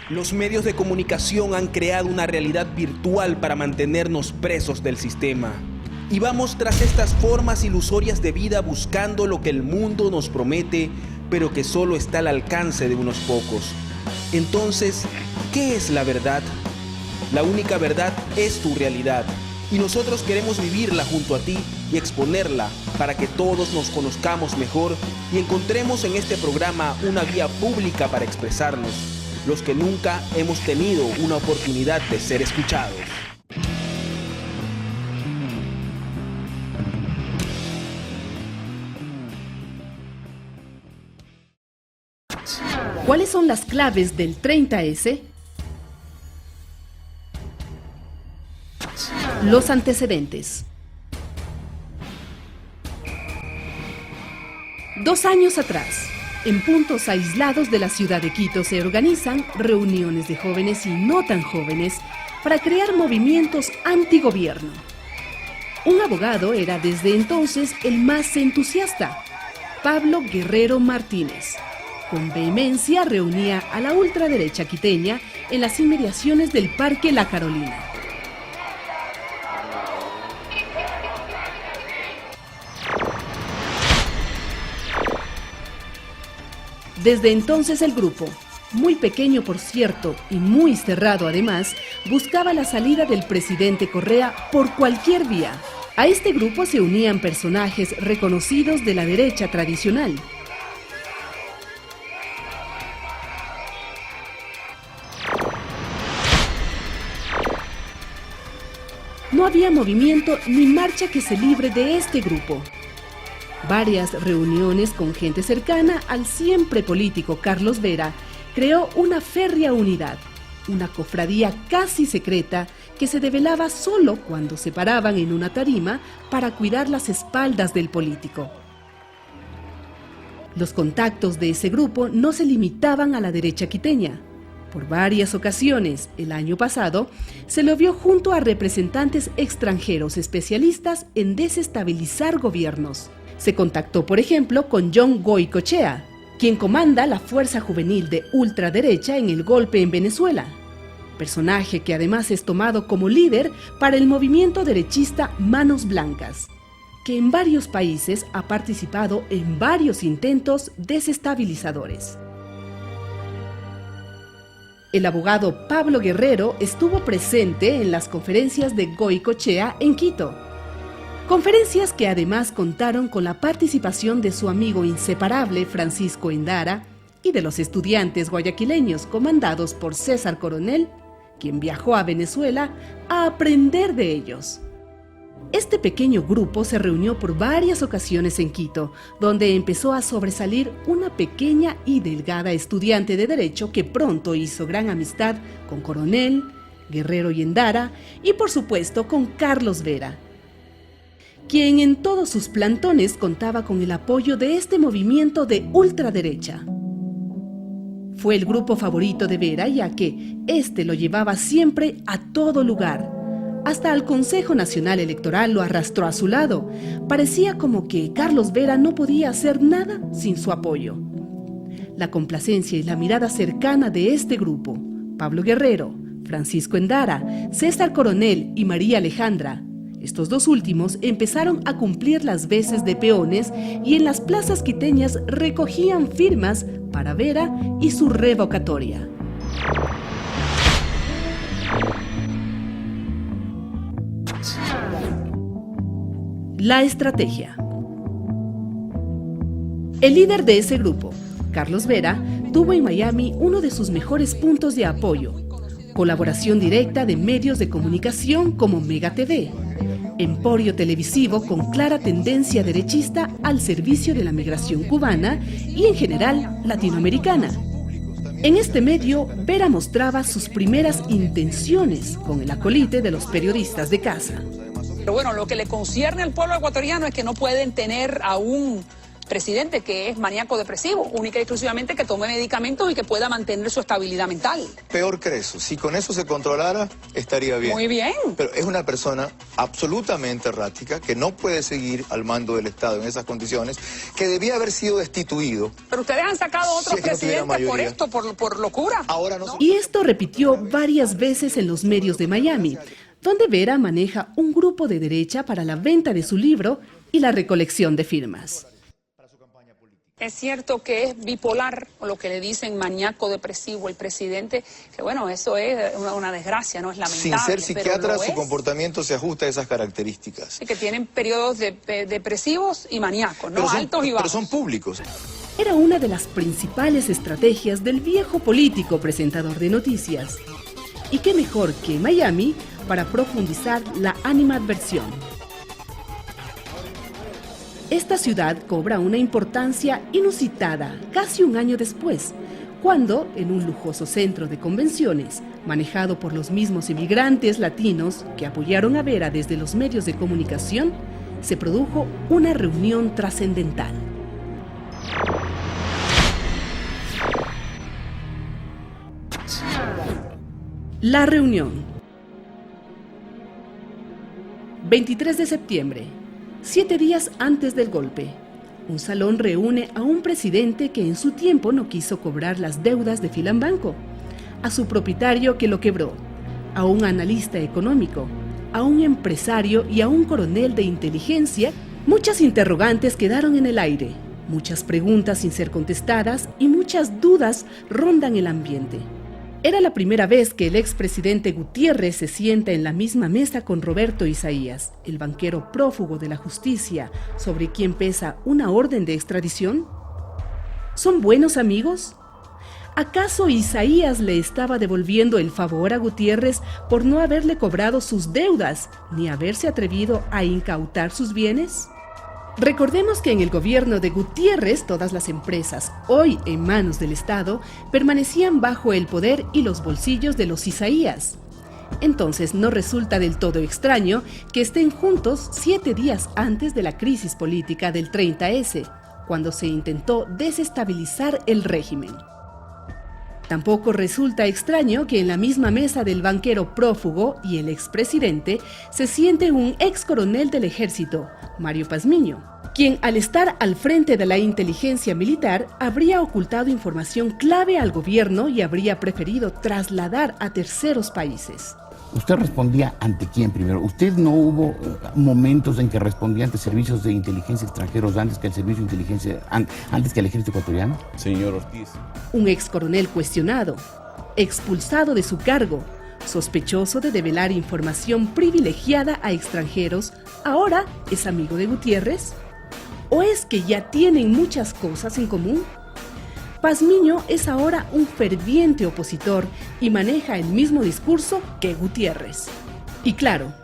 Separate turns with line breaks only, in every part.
Los medios de comunicación han creado una realidad virtual para mantenernos presos del sistema. Y vamos tras estas formas ilusorias de vida buscando lo que el mundo nos promete, pero que solo está al alcance de unos pocos. Entonces, ¿qué es la verdad? La única verdad es tu realidad. Y nosotros queremos vivirla junto a ti y exponerla para que todos nos conozcamos mejor y encontremos en este programa una vía pública para expresarnos, los que nunca hemos tenido una oportunidad de ser escuchados.
¿Cuáles son las claves del 30S? Los antecedentes. 2 años atrás, en puntos aislados de la ciudad de Quito se organizan reuniones de jóvenes y no tan jóvenes para crear movimientos antigobierno. Un abogado era desde entonces el más entusiasta, Pablo Guerrero Martínez. Con vehemencia reunía a la ultraderecha quiteña en las inmediaciones del Parque La Carolina. Desde entonces el grupo, muy pequeño por cierto y muy cerrado además, buscaba la salida del presidente Correa por cualquier vía. A este grupo se unían personajes reconocidos de la derecha tradicional. No había movimiento ni marcha que se libre de este grupo. Varias reuniones con gente cercana al siempre político Carlos Vera creó una férrea unidad, una cofradía casi secreta que se develaba solo cuando se paraban en una tarima para cuidar las espaldas del político. Los contactos de ese grupo no se limitaban a la derecha quiteña. Por varias ocasiones, el año pasado, se lo vio junto a representantes extranjeros especialistas en desestabilizar gobiernos. Se contactó, por ejemplo, con John Goycochea, quien comanda la fuerza juvenil de ultraderecha en el golpe en Venezuela. Personaje que además es tomado como líder para el movimiento derechista Manos Blancas, que en varios países ha participado en varios intentos desestabilizadores. El abogado Pablo Guerrero estuvo presente en las conferencias de Goycochea en Quito. Conferencias que además contaron con la participación de su amigo inseparable Francisco Endara y de los estudiantes guayaquileños comandados por César Coronel, quien viajó a Venezuela a aprender de ellos. Este pequeño grupo se reunió por varias ocasiones en Quito, donde empezó a sobresalir una pequeña y delgada estudiante de Derecho que pronto hizo gran amistad con Coronel, Guerrero y Endara y por supuesto con Carlos Vera, quien en todos sus plantones contaba con el apoyo de este movimiento de ultraderecha. Fue el grupo favorito de Vera, ya que este lo llevaba siempre a todo lugar. Hasta al Consejo Nacional Electoral lo arrastró a su lado. Parecía como que Carlos Vera no podía hacer nada sin su apoyo. La complacencia y la mirada cercana de este grupo, Pablo Guerrero, Francisco Endara, César Coronel y María Alejandra, estos dos últimos empezaron a cumplir las veces de peones y en las plazas quiteñas recogían firmas para Vera y su revocatoria. La estrategia. El líder de ese grupo, Carlos Vera, tuvo en Miami uno de sus mejores puntos de apoyo: colaboración directa de medios de comunicación como Mega TV, emporio televisivo con clara tendencia derechista al servicio de la migración cubana y en general latinoamericana. En este medio, Vera mostraba sus primeras intenciones con el acolite de los periodistas de casa.
Pero bueno, lo que le concierne al pueblo ecuatoriano es que no pueden tener a un presidente, que es maníaco depresivo, única y exclusivamente que tome medicamentos y que pueda mantener su estabilidad mental.
Peor que eso, si con eso se controlara, estaría bien.
Muy bien.
Pero es una persona absolutamente errática, que no puede seguir al mando del Estado en esas condiciones, que debía haber sido destituido.
Pero ustedes han sacado otros presidentes por esto, por locura.
Ahora no.
Y esto repitió varias veces en los medios de Miami, donde Vera maneja un grupo de derecha para la venta de su libro y la recolección de firmas.
Es cierto que es bipolar, o lo que le dicen maníaco depresivo el presidente, que bueno, eso es una desgracia, no es lamentable.
Sin ser psiquiatra, su
es.
comportamiento se ajusta a esas características.
Y que tienen periodos depresivos y maníacos, ¿no? Altos y bajos.
Pero son públicos.
Era una de las principales estrategias del viejo político presentador de noticias. Y qué mejor que Miami para profundizar la animadversión. Esta ciudad cobra una importancia inusitada casi un año después, cuando, en un lujoso centro de convenciones, manejado por los mismos inmigrantes latinos que apoyaron a Vera desde los medios de comunicación, se produjo una reunión trascendental. La reunión. 23 de septiembre. 7 días antes del golpe, un salón reúne a un presidente que en su tiempo no quiso cobrar las deudas de Filambanco, a su propietario que lo quebró, a un analista económico, a un empresario y a un coronel de inteligencia. Muchas interrogantes quedaron en el aire, muchas preguntas sin ser contestadas y muchas dudas rondan el ambiente. Era la primera vez que el expresidente Gutiérrez se sienta en la misma mesa con Roberto Isaías, el banquero prófugo de la justicia, sobre quien pesa una orden de extradición. ¿Son buenos amigos? ¿Acaso Isaías le estaba devolviendo el favor a Gutiérrez por no haberle cobrado sus deudas, ni haberse atrevido a incautar sus bienes? Recordemos que en el gobierno de Gutiérrez todas las empresas, hoy en manos del Estado, permanecían bajo el poder y los bolsillos de los Isaías. Entonces no resulta del todo extraño que estén juntos 7 días antes de la crisis política del 30S, cuando se intentó desestabilizar el régimen. Tampoco resulta extraño que en la misma mesa del banquero prófugo y el expresidente se siente un ex coronel del ejército, Mario Pazmiño, quien al estar al frente de la inteligencia militar habría ocultado información clave al gobierno y habría preferido trasladar a terceros países.
¿Usted respondía ante quién primero? ¿Usted no hubo momentos en que respondía ante servicios de inteligencia extranjeros antes que el servicio de inteligencia, antes que el ejército ecuatoriano?
Señor Ortiz.
Un ex coronel cuestionado, expulsado de su cargo, sospechoso de develar información privilegiada a extranjeros, ¿ahora es amigo de Gutiérrez? ¿O es que ya tienen muchas cosas en común? Pazmiño es ahora un ferviente opositor y maneja el mismo discurso que Gutiérrez. Y claro,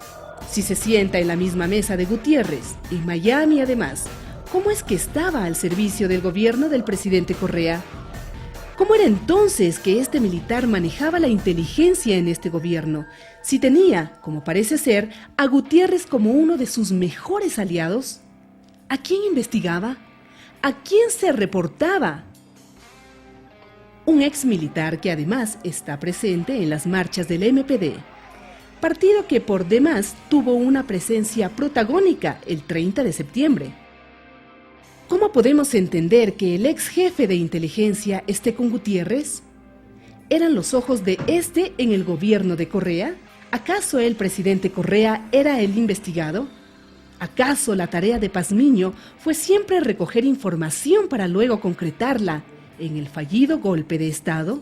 si se sienta en la misma mesa de Gutiérrez, en Miami además, ¿cómo es que estaba al servicio del gobierno del presidente Correa? ¿Cómo era entonces que este militar manejaba la inteligencia en este gobierno, si tenía, como parece ser, a Gutiérrez como uno de sus mejores aliados? ¿A quién investigaba? ¿A quién se reportaba? Un ex militar que además está presente en las marchas del MPD, partido que por demás tuvo una presencia protagónica el 30 de septiembre. ¿Cómo podemos entender que el ex jefe de inteligencia esté con Gutiérrez? ¿Eran los ojos de este en el gobierno de Correa? ¿Acaso el presidente Correa era el investigado? ¿Acaso la tarea de Pazmiño fue siempre recoger información para luego concretarla en el fallido golpe de Estado?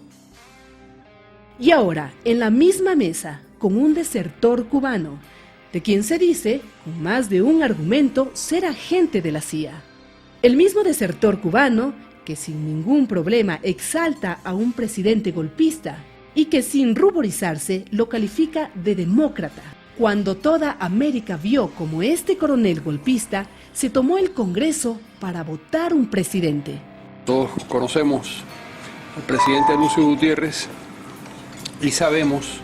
Y ahora, en la misma mesa, con un desertor cubano, de quien se dice, con más de un argumento, ser agente de la CIA. El mismo desertor cubano, que sin ningún problema exalta a un presidente golpista y que sin ruborizarse lo califica de demócrata, cuando toda América vio como este coronel golpista se tomó el Congreso para votar un presidente.
Todos conocemos al presidente Lucio Gutiérrez y sabemos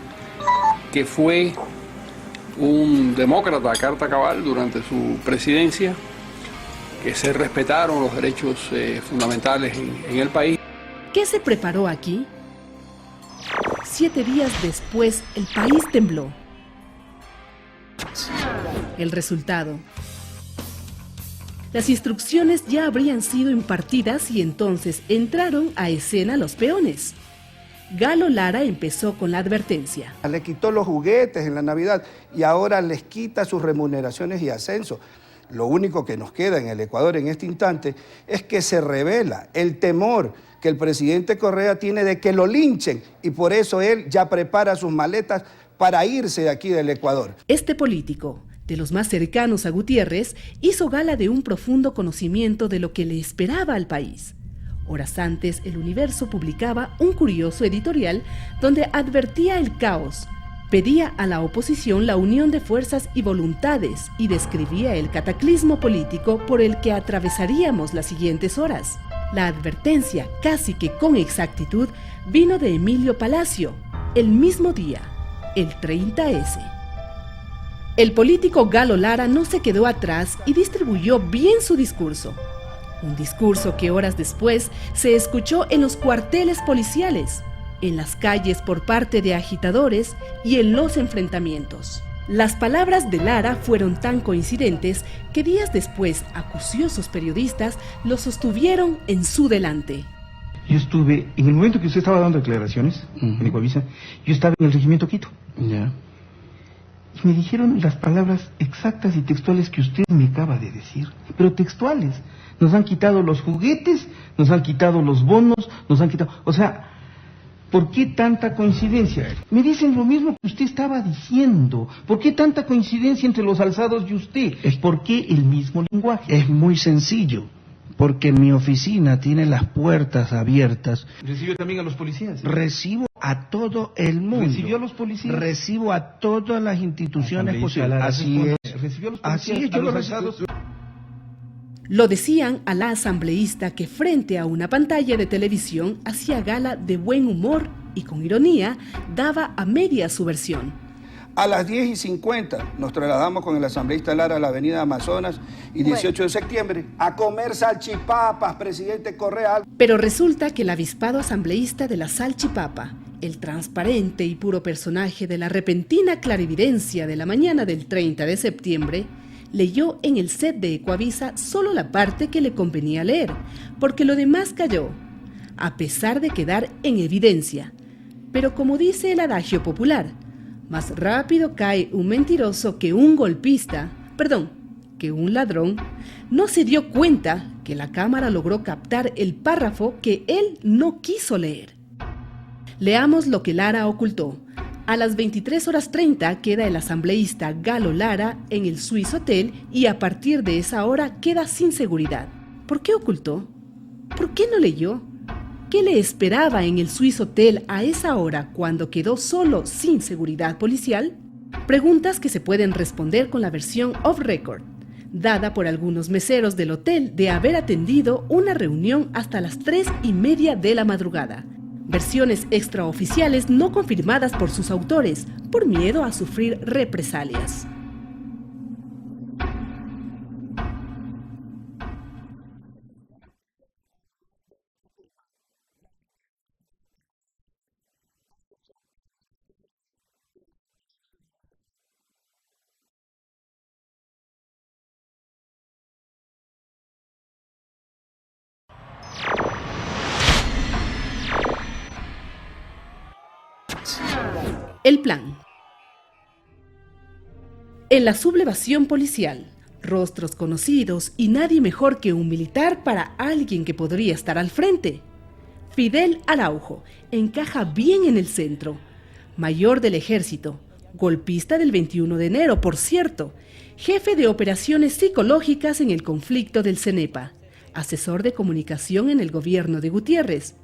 que fue un demócrata a carta cabal durante su presidencia, que se respetaron los derechos fundamentales en el país.
¿Qué se preparó aquí? 7 días después, el país tembló. El resultado. Las instrucciones ya habrían sido impartidas y entonces entraron a escena los peones. Galo Lara empezó con la advertencia.
Le quitó los juguetes en la Navidad y ahora les quita sus remuneraciones y ascensos. Lo único que nos queda en el Ecuador en este instante es que se revela el temor que el presidente Correa tiene de que lo linchen y por eso él ya prepara sus maletas para irse de aquí del Ecuador.
Este político, de los más cercanos a Gutiérrez, hizo gala de un profundo conocimiento de lo que le esperaba al país. Horas antes, El Universo publicaba un curioso editorial donde advertía el caos, pedía a la oposición la unión de fuerzas y voluntades y describía el cataclismo político por el que atravesaríamos las siguientes horas. La advertencia, casi que con exactitud, vino de Emilio Palacio, el mismo día, el 30S. El político Galo Lara no se quedó atrás y distribuyó bien su discurso. Un discurso que horas después se escuchó en los cuarteles policiales, en las calles por parte de agitadores y en los enfrentamientos. Las palabras de Lara fueron tan coincidentes que días después acuciosos periodistas lo sostuvieron en su delante.
Yo estuve, en el momento que usted estaba dando declaraciones en Ecuavisa, yo estaba en el regimiento Quito.
Ya.
Y me dijeron las palabras exactas y textuales que usted me acaba de decir, pero textuales. Nos han quitado los juguetes, nos han quitado los bonos, nos han quitado... O sea, ¿por qué tanta coincidencia? Me dicen lo mismo que usted estaba diciendo. ¿Por qué tanta coincidencia entre los alzados y usted? ¿Por qué el mismo lenguaje?
Es muy sencillo, porque mi oficina tiene las puertas abiertas.
¿Recibió también a los policías?
Recibo a todo el mundo.
¿Recibió a los policías?
Recibo a todas las instituciones posibles. Así es.
¿Recibió a los policías?
Así es, yo lo recibo.
Lo decían a la asambleísta que frente a una pantalla de televisión hacía gala de buen humor y con ironía daba a media su versión.
A las 10:50 nos trasladamos con el asambleísta Lara a la avenida Amazonas y 18 de septiembre a comer salchipapas, presidente Correa.
Pero resulta que el avispado asambleísta de la salchipapa, el transparente y puro personaje de la repentina clarividencia de la mañana del 30 de septiembre, leyó en el set de Ecuavisa solo la parte que le convenía leer, porque lo demás cayó, a pesar de quedar en evidencia. Pero como dice el adagio popular, más rápido cae un mentiroso que un golpista, que un ladrón, no se dio cuenta que la cámara logró captar el párrafo que él no quiso leer. Leamos lo que Lara ocultó. A las 23:30 queda el asambleísta Galo Lara en el Swiss Hotel y a partir de esa hora queda sin seguridad. ¿Por qué ocultó? ¿Por qué no leyó? ¿Qué le esperaba en el Swiss Hotel a esa hora cuando quedó solo sin seguridad policial? Preguntas que se pueden responder con la versión off record, dada por algunos meseros del hotel de haber atendido una reunión hasta las 3:30 de la madrugada. Versiones extraoficiales no confirmadas por sus autores, por miedo a sufrir represalias. El plan. En la sublevación policial, rostros conocidos y nadie mejor que un militar para alguien que podría estar al frente. Fidel Araujo encaja bien en el centro, mayor del ejército, golpista del 21 de enero, por cierto, jefe de operaciones psicológicas en el conflicto del CENEPA, asesor de comunicación en el gobierno de Gutiérrez.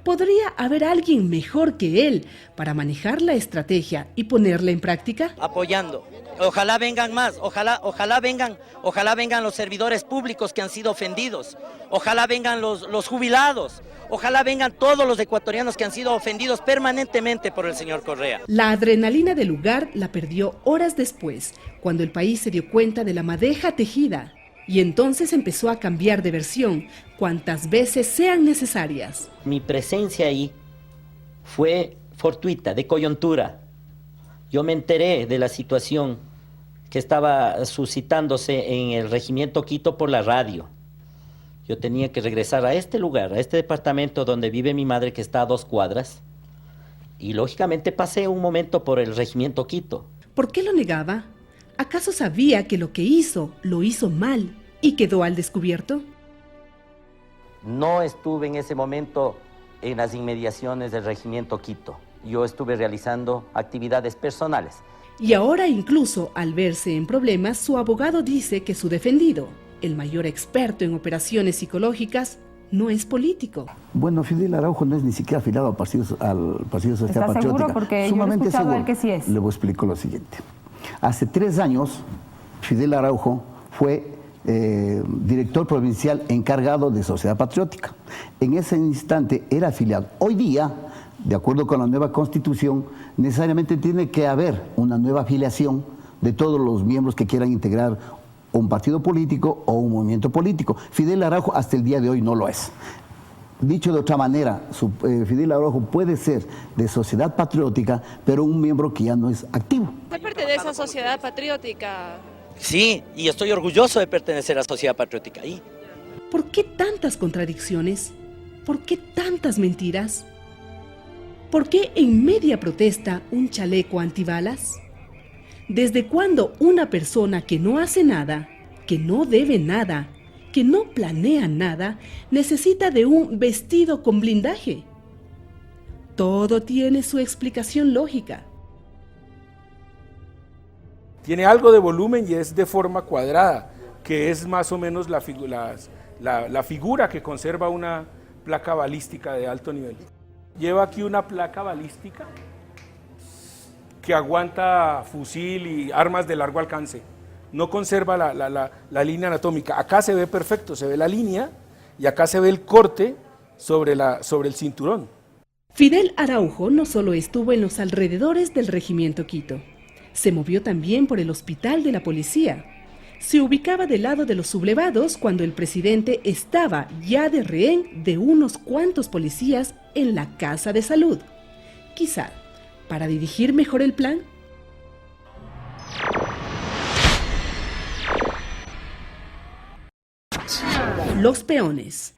¿Podría haber alguien mejor que él para manejar la estrategia y ponerla en práctica?
Apoyando. Ojalá vengan más, ojalá vengan los servidores públicos que han sido ofendidos, ojalá vengan los jubilados, ojalá vengan todos los ecuatorianos que han sido ofendidos permanentemente por el señor Correa.
La adrenalina del lugar la perdió horas después, cuando el país se dio cuenta de la madeja tejida y entonces empezó a cambiar de versión cuantas veces sean necesarias.
Mi presencia ahí fue fortuita, de coyuntura. Yo me enteré de la situación que estaba suscitándose en el Regimiento Quito por la radio. Yo tenía que regresar a este lugar, a este departamento donde vive mi madre, que está a 2 cuadras, y lógicamente pasé un momento por el Regimiento Quito.
¿Por qué lo negaba? ¿Acaso sabía que lo que hizo, lo hizo mal y quedó al descubierto?
No estuve en ese momento en las inmediaciones del Regimiento Quito. Yo estuve realizando actividades personales.
Y ahora incluso al verse en problemas, su abogado dice que su defendido, el mayor experto en operaciones psicológicas, no es político.
Bueno, Fidel Araujo no es ni siquiera afiliado al Partido Socialista
¿Está
Patriótica.
seguro? Porque
Sumamente
yo he escuchado
seguro.
a él que sí es.
Le voy a explicar lo siguiente. Hace 3 años, Fidel Araujo fue director provincial encargado de Sociedad Patriótica. En ese instante era afiliado. Hoy día, de acuerdo con la nueva Constitución, necesariamente tiene que haber una nueva afiliación de todos los miembros que quieran integrar un partido político o un movimiento político. Fidel Araujo hasta el día de hoy no lo es. Dicho de otra manera, Fidel Araujo puede ser de Sociedad Patriótica, pero un miembro que ya no es activo.
¿Usted pertenece a Sociedad Patriótica?
Sí, y estoy orgulloso de pertenecer a Sociedad Patriótica.
¿Por qué tantas contradicciones? ¿Por qué tantas mentiras? ¿Por qué en media protesta un chaleco antibalas? ¿Desde cuándo una persona que no hace nada, que no debe nada, que no planea nada, necesita de un vestido con blindaje? Todo tiene su explicación lógica.
Tiene algo de volumen y es de forma cuadrada, que es más o menos la figura que conserva una placa balística de alto nivel. Lleva aquí una placa balística que aguanta fusil y armas de largo alcance. No conserva la línea anatómica. Acá se ve perfecto, se ve la línea y acá se ve el corte sobre el cinturón.
Fidel Araujo no solo estuvo en los alrededores del Regimiento Quito, se movió también por el hospital de la policía. Se ubicaba del lado de los sublevados cuando el presidente estaba ya de rehén de unos cuantos policías en la Casa de Salud. Quizá para dirigir mejor el plan. Los peones.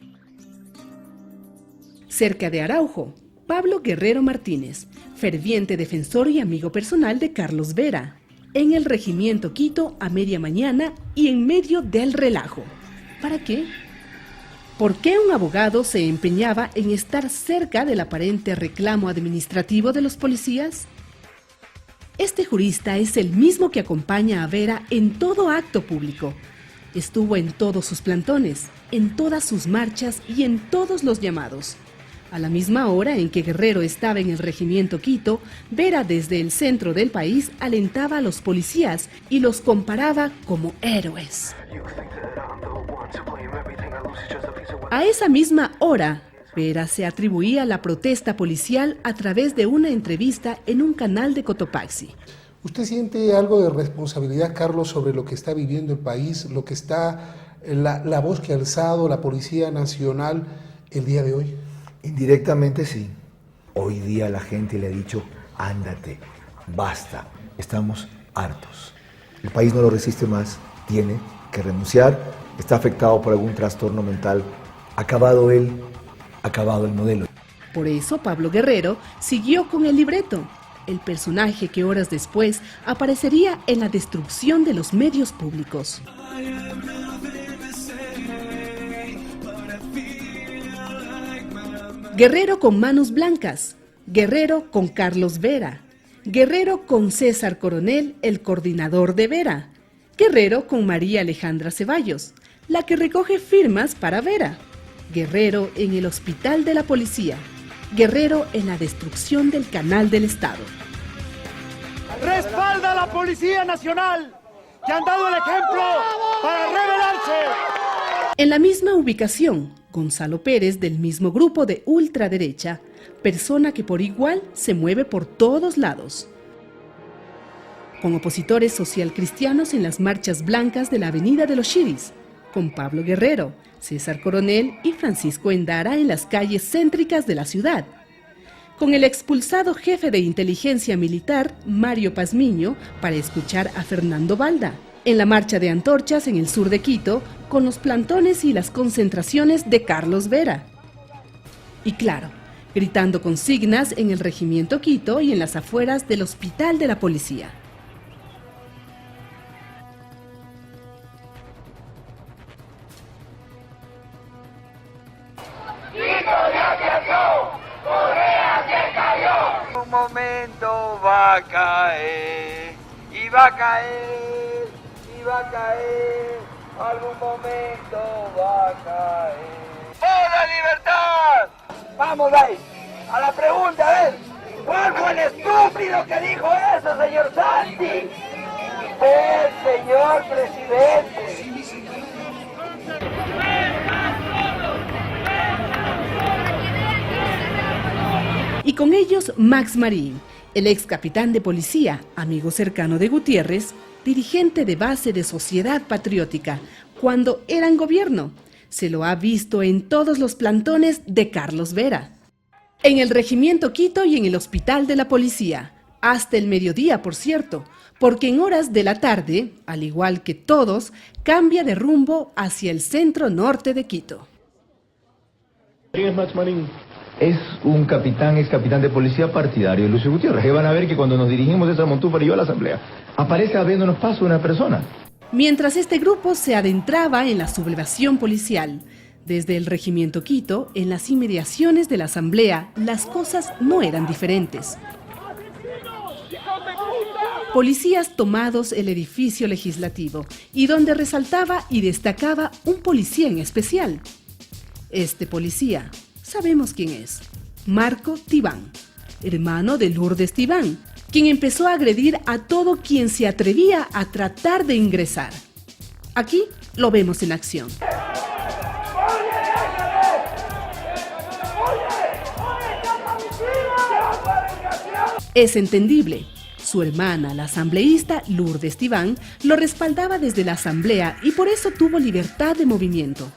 Cerca de Araujo, Pablo Guerrero Martínez, ferviente defensor y amigo personal de Carlos Vera, en el Regimiento Quito a media mañana y en medio del relajo. ¿Para qué? ¿Por qué un abogado se empeñaba en estar cerca del aparente reclamo administrativo de los policías? Este jurista es el mismo que acompaña a Vera en todo acto público. Estuvo en todos sus plantones, en todas sus marchas y en todos los llamados. A la misma hora en que Guerrero estaba en el Regimiento Quito, Vera desde el centro del país alentaba a los policías y los comparaba como héroes. A esa misma hora, Vera se atribuía la protesta policial a través de una entrevista en un canal de Cotopaxi.
¿Usted siente algo de responsabilidad, Carlos, sobre lo que está viviendo el país, lo que está, la voz que ha alzado la Policía Nacional el día de hoy?
Indirectamente sí. Hoy día la gente le ha dicho, ándate, basta, estamos hartos. El país no lo resiste más, tiene que renunciar, está afectado por algún trastorno mental. Acabado él, acabado el modelo.
Por eso Pablo Guerrero siguió con el libreto, el personaje que horas después aparecería en la destrucción de los medios públicos. Guerrero con manos blancas, Guerrero con Carlos Vera, Guerrero con César Coronel, el coordinador de Vera, Guerrero con María Alejandra Ceballos, la que recoge firmas para Vera, Guerrero en el hospital de la policía, Guerrero en la destrucción del canal del Estado.
¡Respalda a la Policía Nacional, que han dado el ejemplo para rebelarse!
En la misma ubicación, Gonzalo Pérez, del mismo grupo de ultraderecha, persona que por igual se mueve por todos lados. Con opositores socialcristianos en las marchas blancas de la Avenida de los Chiris, con Pablo Guerrero, César Coronel y Francisco Endara en las calles céntricas de la ciudad. Con el expulsado jefe de inteligencia militar, Mario Pazmiño, para escuchar a Fernando Balda. En la marcha de antorchas en el sur de Quito, con los plantones y las concentraciones de Carlos Vera. Y claro, gritando consignas en el Regimiento Quito y en las afueras del Hospital de la Policía.
Un momento va a caer, y va a caer, y va a caer, algún momento va a caer. ¡Por la libertad! Vamos ahí, a la pregunta, a ver, ¿cuál fue el estúpido que dijo eso, señor Santi? El señor presidente.
Y con ellos Max Marín, el ex capitán de policía, amigo cercano de Gutiérrez, dirigente de base de Sociedad Patriótica, cuando eran gobierno. Se lo ha visto en todos los plantones de Carlos Vera. En el Regimiento Quito y en el Hospital de la Policía, hasta el mediodía, por cierto, porque en horas de la tarde, al igual que todos, cambia de rumbo hacia el centro norte de Quito.
¿Quién es Max Marín? Es un capitán, ex capitán de policía partidario de Lucio Gutiérrez. Que van a ver que cuando nos dirigimos de esa Montúfar y yo a la asamblea, aparece abriéndonos paso una persona.
Mientras este grupo se adentraba en la sublevación policial, desde el Regimiento Quito, en las inmediaciones de la asamblea, las cosas no eran diferentes. Policías tomados el edificio legislativo, y donde resaltaba y destacaba un policía en especial. Este policía, sabemos quién es, Marco Tibán, hermano de Lourdes Tibán, quien empezó a agredir a todo quien se atrevía a tratar de ingresar. Aquí lo vemos en acción. Es entendible. Su hermana, la asambleísta Lourdes Tibán, lo respaldaba desde la asamblea y por eso tuvo libertad de movimiento.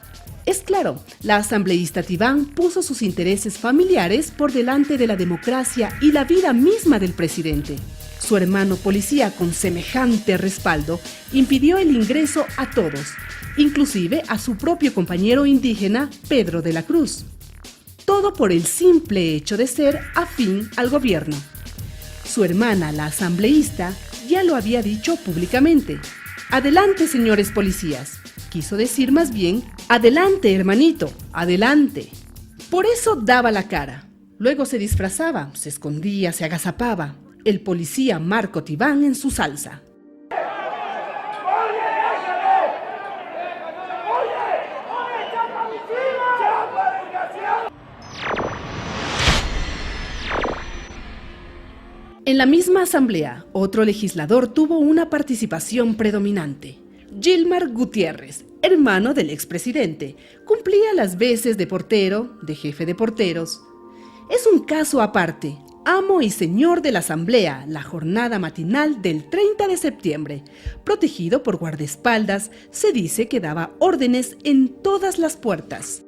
Es claro, la asambleísta Tibán puso sus intereses familiares por delante de la democracia y la vida misma del presidente. Su hermano policía, con semejante respaldo, impidió el ingreso a todos, inclusive a su propio compañero indígena, Pedro de la Cruz. Todo por el simple hecho de ser afín al gobierno. Su hermana, la asambleísta, ya lo había dicho públicamente. Adelante, señores policías. Quiso decir más bien, adelante, hermanito, adelante. Por eso daba la cara. Luego se disfrazaba, se escondía, se agazapaba. El policía Marco Tibán en su salsa. En la misma asamblea, otro legislador tuvo una participación predominante. Gilmar Gutiérrez, hermano del expresidente, cumplía las veces de portero, de jefe de porteros. Es un caso aparte, amo y señor de la asamblea, la jornada matinal del 30 de septiembre. Protegido por guardaespaldas, se dice que daba órdenes en todas las puertas,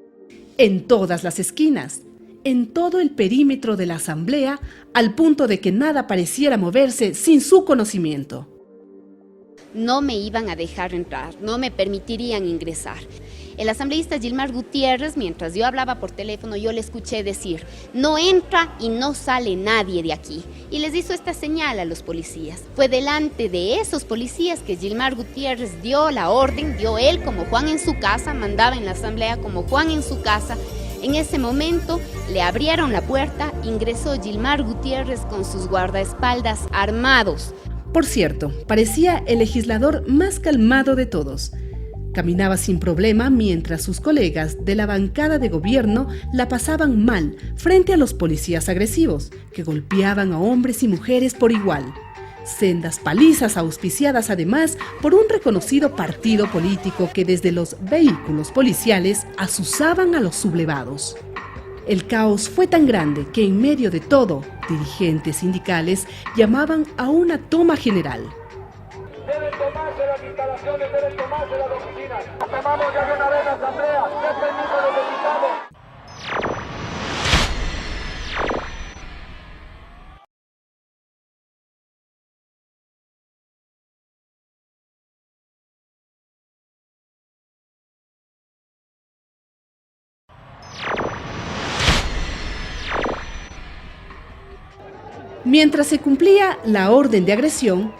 en todas las esquinas, en todo el perímetro de la asamblea, al punto de que nada pareciera moverse sin su conocimiento.
No me iban a dejar entrar, no me permitirían ingresar. El asambleísta Gilmar Gutiérrez, mientras yo hablaba por teléfono, yo le escuché decir, no entra y no sale nadie de aquí. Y les hizo esta señal a los policías. Fue delante de esos policías que Gilmar Gutiérrez dio la orden, dio él como Juan en su casa, mandaba en la asamblea como Juan en su casa. En ese momento le abrieron la puerta, ingresó Gilmar Gutiérrez con sus guardaespaldas armados.
Por cierto, parecía el legislador más calmado de todos. Caminaba sin problema mientras sus colegas de la bancada de gobierno la pasaban mal frente a los policías agresivos, que golpeaban a hombres y mujeres por igual. Sendas palizas auspiciadas además por un reconocido partido político que desde los vehículos policiales asusaban a los sublevados. El caos fue tan grande que en medio de todo, dirigentes sindicales llamaban a una toma general.
Deben tomar
tomarse las instalaciones, deben tomarse las oficinas. Tomamos ya de una vez la asamblea. ¿Qué permiso necesitamos?
Mientras se cumplía la orden de agresión,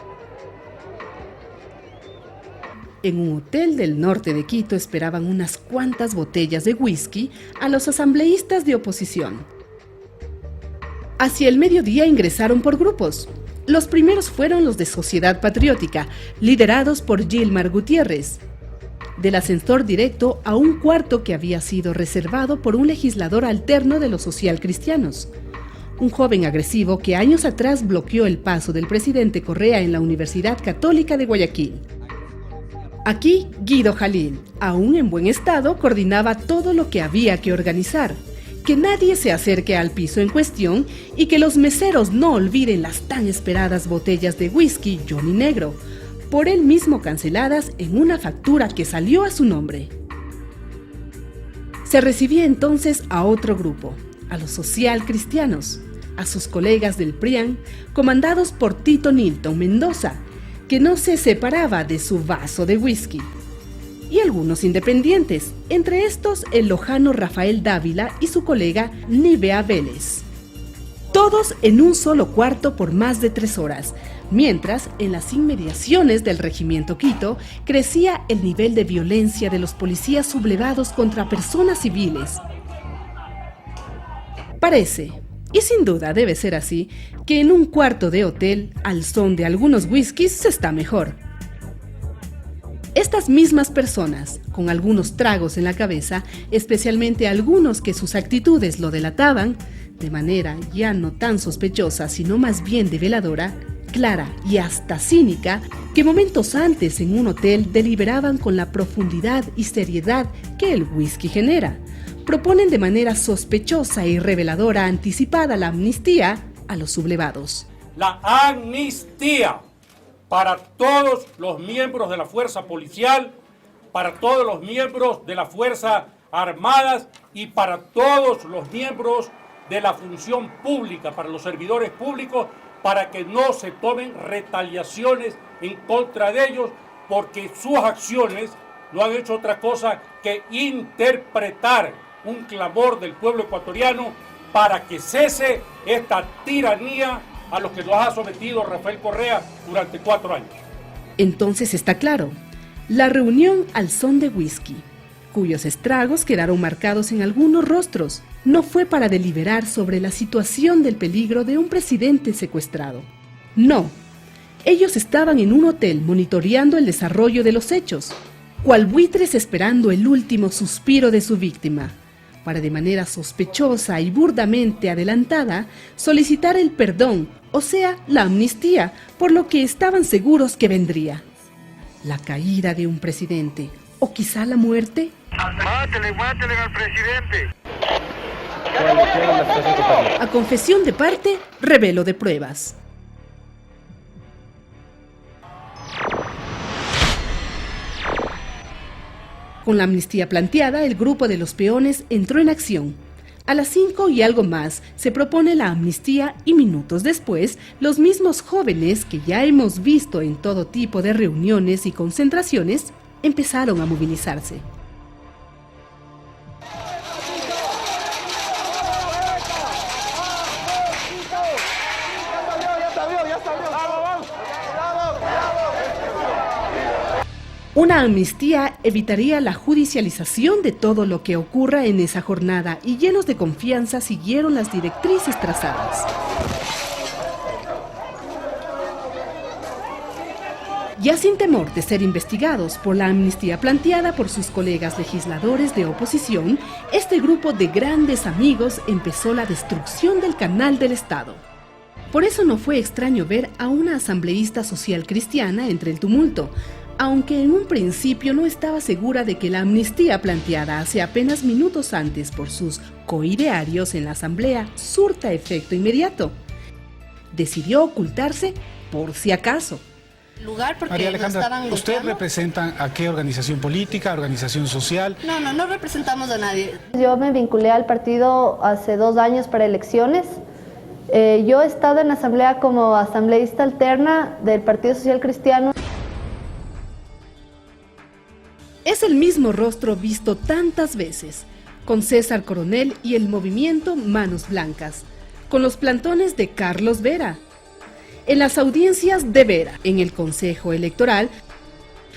en un hotel del norte de Quito esperaban unas cuantas botellas de whisky a los asambleístas de oposición. Hacia el mediodía ingresaron por grupos. Los primeros fueron los de Sociedad Patriótica, liderados por Gilmar Gutiérrez. Del ascensor directo a un cuarto que había sido reservado por un legislador alterno de los socialcristianos. Un joven agresivo que años atrás bloqueó el paso del presidente Correa en la Universidad Católica de Guayaquil. Aquí, Guido Jalil, aún en buen estado, coordinaba todo lo que había que organizar, que nadie se acerque al piso en cuestión y que los meseros no olviden las tan esperadas botellas de whisky Johnny Negro, por él mismo canceladas en una factura que salió a su nombre. Se recibía entonces a otro grupo, a los socialcristianos, a sus colegas del PRIAN, comandados por Tito Nilton Mendoza, que no se separaba de su vaso de whisky, y algunos independientes, entre estos el lojano Rafael Dávila y su colega Nivea Vélez. Todos en un solo cuarto por más de 3 horas, mientras en las inmediaciones del Regimiento Quito crecía el nivel de violencia de los policías sublevados contra personas civiles. Parece, y sin duda debe ser así, que en un cuarto de hotel, al son de algunos whiskies, se está mejor. Estas mismas personas, con algunos tragos en la cabeza, especialmente algunos que sus actitudes lo delataban, de manera ya no tan sospechosa, sino más bien develadora, clara y hasta cínica, que momentos antes en un hotel deliberaban con la profundidad y seriedad que el whisky genera, proponen de manera sospechosa y reveladora anticipada la amnistía a los sublevados.
La amnistía para todos los miembros de la fuerza policial, para todos los miembros de la fuerza armadas y para todos los miembros de la función pública, para los servidores públicos, para que no se tomen retaliaciones en contra de ellos, porque sus acciones no han hecho otra cosa que interpretar un clamor del pueblo ecuatoriano para que cese esta tiranía a lo que nos ha sometido Rafael Correa durante 4 años.
Entonces está claro, la reunión al son de whisky, cuyos estragos quedaron marcados en algunos rostros, no fue para deliberar sobre la situación del peligro de un presidente secuestrado. No, ellos estaban en un hotel monitoreando el desarrollo de los hechos, cual buitres esperando el último suspiro de su víctima, para de manera sospechosa y burdamente adelantada solicitar el perdón, o sea, la amnistía, por lo que estaban seguros que vendría. La caída de un presidente, o quizá la muerte.
Mátele al presidente.
A confesión de parte, revelo de pruebas. Con la amnistía planteada, el grupo de los peones entró en acción. A las 5 y algo más se propone la amnistía y minutos después, los mismos jóvenes que ya hemos visto en todo tipo de reuniones y concentraciones, empezaron a movilizarse. Una amnistía evitaría la judicialización de todo lo que ocurra en esa jornada y llenos de confianza siguieron las directrices trazadas. Ya sin temor de ser investigados por la amnistía planteada por sus colegas legisladores de oposición, este grupo de grandes amigos empezó la destrucción del canal del Estado. Por eso no fue extraño ver a una asambleísta social cristiana entre el tumulto, aunque en un principio no estaba segura de que la amnistía planteada hace apenas minutos antes por sus coidearios en la asamblea surta efecto inmediato. Decidió ocultarse por si acaso.
lugar porque
María Alejandra,
lo estaban
¿usted
bloqueando.
representa a qué organización política, organización social?
No representamos a nadie.
Yo me vinculé al partido hace 2 años para elecciones. Yo he estado en la asamblea como asambleísta alterna del Partido Social Cristiano.
Es el mismo rostro visto tantas veces, con César Coronel y el movimiento Manos Blancas, con los plantones de Carlos Vera, en las audiencias de Vera, en el Consejo Electoral,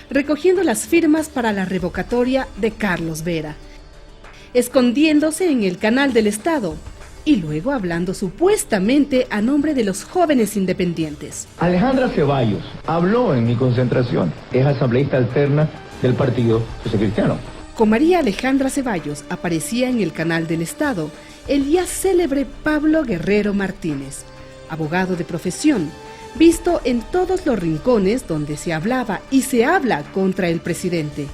recogiendo las firmas para la revocatoria de Carlos Vera, escondiéndose en el canal del Estado y luego hablando supuestamente a nombre de los jóvenes independientes.
Alejandra Ceballos habló en mi concentración, es asambleísta alterna del Partido Social Cristiano.
Con María Alejandra Ceballos aparecía en el canal del Estado el ya célebre Pablo Guerrero Martínez, abogado de profesión, visto en todos los rincones donde se hablaba y se habla contra el presidente,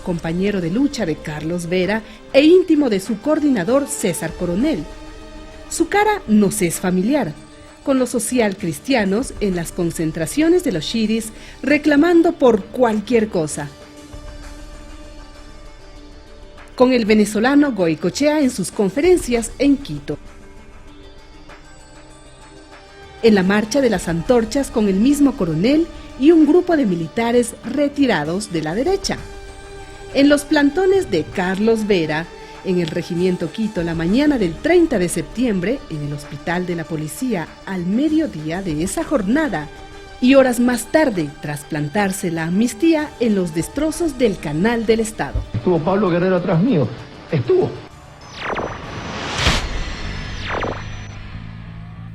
compañero de lucha de Carlos Vera e íntimo de su coordinador César Coronel. Su cara nos es familiar, con los social cristianos en las concentraciones de los Shiris reclamando por cualquier cosa. Con el venezolano Goicoechea en sus conferencias en Quito. En la marcha de las antorchas con el mismo coronel y un grupo de militares retirados de la derecha. En los plantones de Carlos Vera, en el Regimiento Quito la mañana del 30 de septiembre, en el Hospital de la Policía al mediodía de esa jornada, y horas más tarde, tras plantarse la amnistía en los destrozos del canal del Estado.
Estuvo Pablo Guerrero atrás mío, estuvo.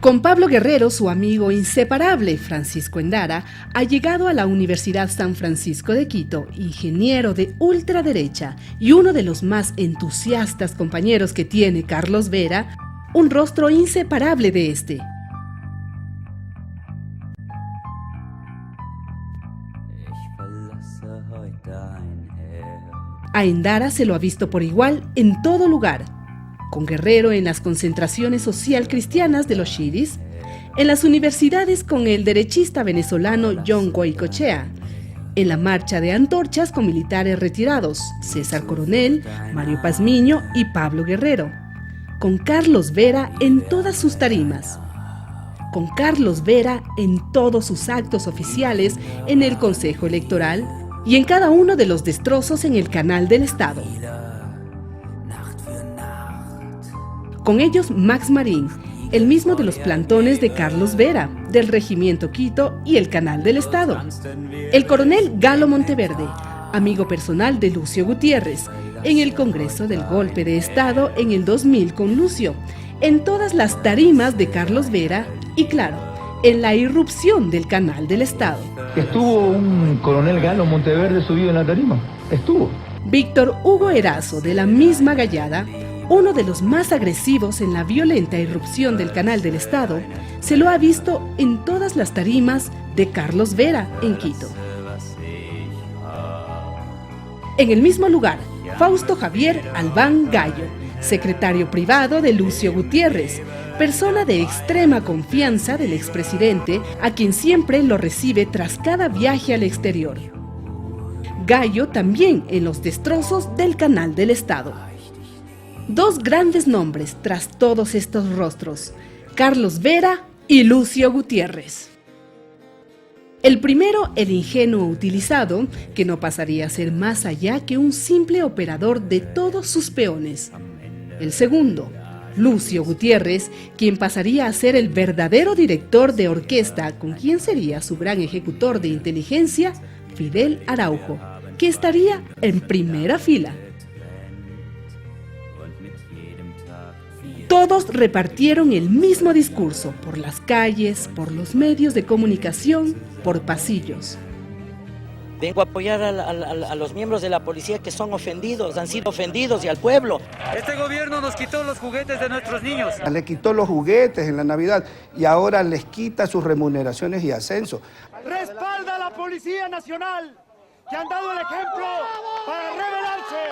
Con Pablo Guerrero, su amigo inseparable, Francisco Endara, ha llegado a la Universidad San Francisco de Quito, ingeniero de ultraderecha y uno de los más entusiastas compañeros que tiene Carlos Vera, un rostro inseparable de este. A Endara se lo ha visto por igual en todo lugar, con Guerrero en las concentraciones social cristianas de los Shiris, en las universidades con el derechista venezolano John Goicoechea, en la marcha de antorchas con militares retirados, César Coronel, Mario Pazmiño y Pablo Guerrero, con Carlos Vera en todas sus tarimas, con Carlos Vera en todos sus actos oficiales en el Consejo Electoral y en cada uno de los destrozos en el canal del Estado. Con ellos Max Marín, el mismo de los plantones de Carlos Vera, del Regimiento Quito y el Canal del Estado. El coronel Galo Monteverde, amigo personal de Lucio Gutiérrez, en el Congreso del Golpe de Estado en el 2000 con Lucio, en todas las tarimas de Carlos Vera y, claro, en la irrupción del Canal del Estado.
Estuvo un coronel Galo Monteverde subido en la tarima, estuvo.
Víctor Hugo Erazo, de la misma gallada, uno de los más agresivos en la violenta irrupción del Canal del Estado, se lo ha visto en todas las tarimas de Carlos Vera en Quito. En el mismo lugar, Fausto Javier Albán Gallo, secretario privado de Lucio Gutiérrez, persona de extrema confianza del expresidente, a quien siempre lo recibe tras cada viaje al exterior. Gallo también en los destrozos del Canal del Estado. Dos grandes nombres tras todos estos rostros, Carlos Vera y Lucio Gutiérrez. El primero, el ingenuo utilizado, que no pasaría a ser más allá que un simple operador de todos sus peones. El segundo, Lucio Gutiérrez, quien pasaría a ser el verdadero director de orquesta, con quien sería su gran ejecutor de inteligencia, Fidel Araujo, que estaría en primera fila. Todos repartieron el mismo discurso por las calles, por los medios de comunicación, por pasillos.
Vengo a apoyar a los miembros de la policía que son ofendidos, han sido ofendidos, y al pueblo.
Este gobierno nos quitó los juguetes de nuestros niños.
Le quitó los juguetes en la Navidad y ahora les quita sus remuneraciones y ascenso.
Respalda a la Policía Nacional, que han dado el ejemplo para rebelarse.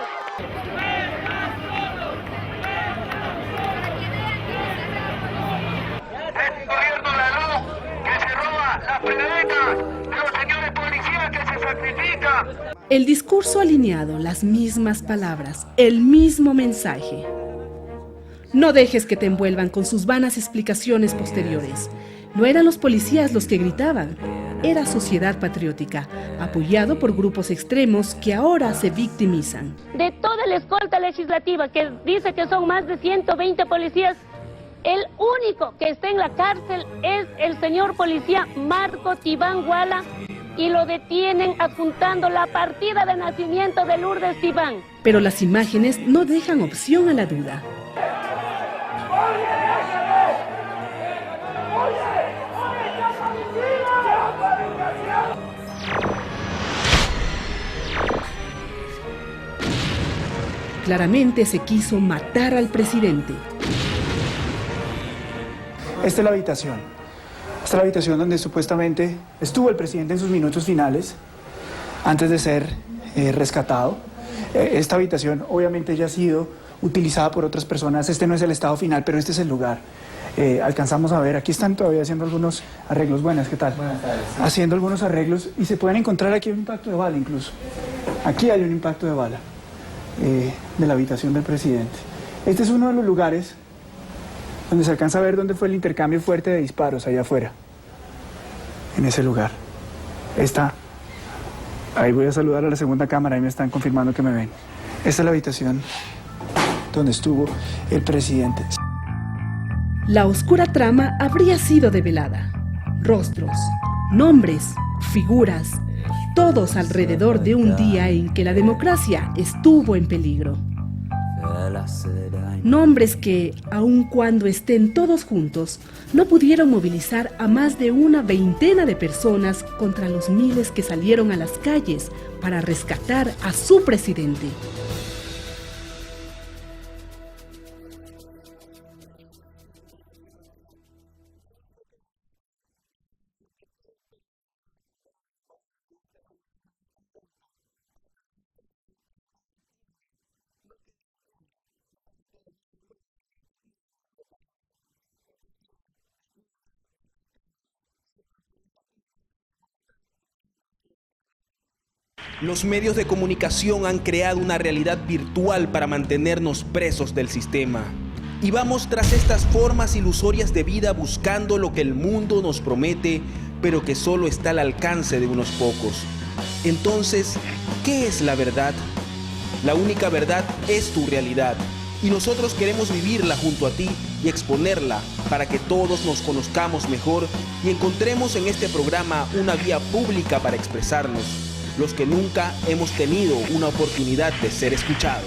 Es un gobierno ladrón que se roba las pegadetas de los señores
El discurso alineado, las mismas palabras, el mismo mensaje. No dejes que te envuelvan con sus vanas explicaciones posteriores. No eran los policías los que gritaban, era Sociedad Patriótica, apoyado por grupos extremos que ahora se victimizan.
De toda la escolta legislativa, que dice que son más de 120 policías, el único que está en la cárcel es el señor policía Marco Tibán Guala, y lo detienen adjuntando la partida de nacimiento de Lourdes Tibán.
Pero las imágenes no dejan opción a la duda. Claramente se quiso matar al presidente.
Esta es la habitación. Esta es la habitación donde supuestamente estuvo el presidente en sus minutos finales, antes de ser rescatado. Esta habitación obviamente ya ha sido utilizada por otras personas. Este no es el estado final, pero este es el lugar. Alcanzamos a ver, aquí están todavía haciendo algunos arreglos. Buenas, ¿qué tal? Buenas tardes. Sí. Haciendo algunos arreglos y se pueden encontrar aquí un impacto de bala incluso. Aquí hay un impacto de bala de la habitación del presidente. Este es uno de los lugares donde se alcanza a ver dónde fue el intercambio fuerte de disparos, allá afuera, en ese lugar. Ahí voy a saludar a la segunda cámara, ahí me están confirmando que me ven. Esta es la habitación donde estuvo el presidente.
La oscura trama habría sido develada. Rostros, nombres, figuras, todos alrededor de un día en que la democracia estuvo en peligro. Nombres que, aun cuando estén todos juntos, no pudieron movilizar a más de una veintena de personas contra los miles que salieron a las calles para rescatar a su presidente.
Los medios de comunicación han creado una realidad virtual para mantenernos presos del sistema. Y vamos tras estas formas ilusorias de vida buscando lo que el mundo nos promete, pero que solo está al alcance de unos pocos. Entonces, ¿qué es la verdad? La única verdad es tu realidad. Y nosotros queremos vivirla junto a ti y exponerla para que todos nos conozcamos mejor y encontremos en este programa una vía pública para expresarnos, los que nunca hemos tenido una oportunidad de ser escuchados.